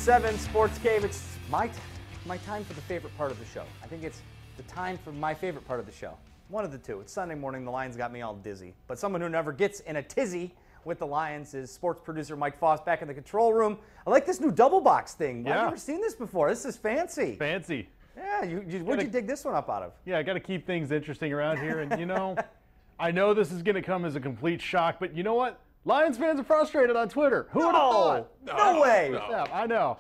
7 Sportscape. It's my time for the favorite part of the show. I think it's the time for my favorite part of the show. One of the two. It's Sunday morning. The Lions got me all dizzy. But someone who never gets in a tizzy with the Lions is sports producer Mike Foss back in the control room. I like this new double box thing. Yeah. I've never seen this before. This is fancy. Fancy. Yeah, where'd you dig this one up out of? Yeah, I got to keep things interesting around here. And, you know, I know this is going to come as a complete shock, but you know what? Lions fans are frustrated on Twitter. Who would have thought? No way. Yeah, I know.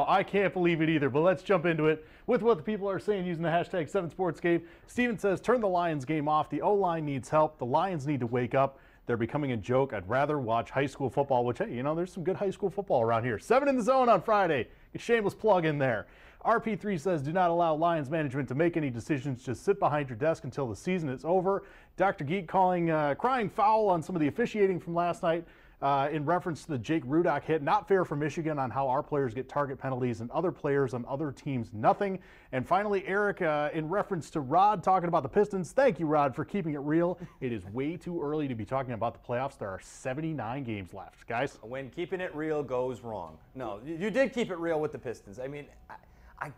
I can't believe it either, but let's jump into it with what the people are saying using the hashtag 7Sportscape. Steven says, turn the Lions game off. The O-line needs help. The Lions need to wake up. They're becoming a joke. I'd rather watch high school football, which, hey, you know, there's some good high school football around here. 7 in the Zone on Friday. A shameless plug in there. RP3 says, do not allow Lions management to make any decisions. Just sit behind your desk until the season is over. Dr. Geek crying foul on some of the officiating from last night in reference to the Jake Rudock hit. Not fair for Michigan on how our players get target penalties and other players on other teams nothing. And finally, Eric, in reference to Rod talking about the Pistons, thank you, Rod, for keeping it real. It is way too early to be talking about the playoffs. There are 79 games left, guys. When keeping it real goes wrong. No, you did keep it real with the Pistons. I mean,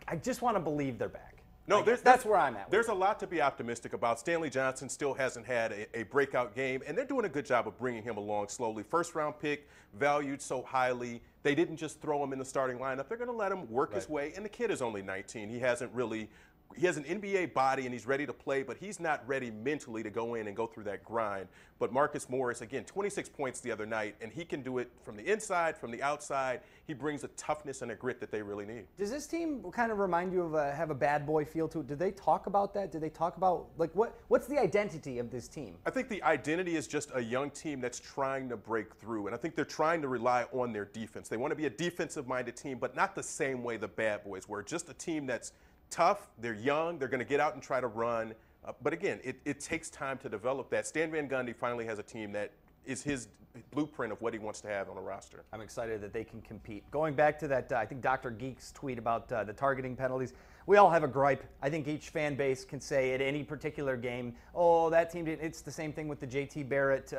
I just want to believe they're back. No, that's where I'm at. There's a lot to be optimistic about. Stanley Johnson still hasn't had a breakout game, and they're doing a good job of bringing him along slowly. First-round pick, valued so highly. They didn't just throw him in the starting lineup. They're going to let him work his way, and the kid is only 19. He has an NBA body, and he's ready to play, but he's not ready mentally to go in and go through that grind. But Marcus Morris, again, 26 points the other night, and he can do it from the inside, from the outside. He brings a toughness and a grit that they really need. Does this team kind of remind you of have a bad boy feel to it? Did they talk about that? Did they talk about, like, what's the identity of this team? I think the identity is just a young team that's trying to break through, and I think they're trying to rely on their defense. They want to be a defensive-minded team, but not the same way the bad boys were. Just a team that's tough, they're young, they're going to get out and try to run. But again, it takes time to develop that. Stan Van Gundy finally has a team that is his blueprint of what he wants to have on a roster. I'm excited that they can compete. Going back to that, I think Dr. Geek's tweet about the targeting penalties, we all have a gripe. I think each fan base can say at any particular game, oh, that team did. It's the same thing with the JT Barrett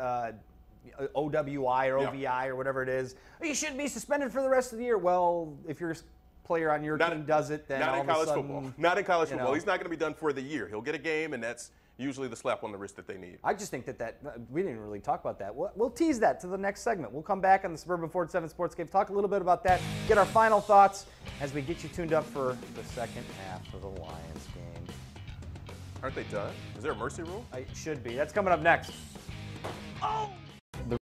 OWI or OVI or whatever it is. You should be suspended for the rest of the year. Well, if you're player on your team does it, then not all in college of a sudden, football. Not in college football. He's not going to be done for the year. He'll get a game, and that's usually the slap on the wrist that they need. I just think that we didn't really talk about that. We'll tease that to the next segment. We'll come back on the Suburban Ford 7 Sportscape, talk a little bit about that, get our final thoughts as we get you tuned up for the second half of the Lions game. Aren't they done? Is there a mercy rule? It should be. That's coming up next. Oh!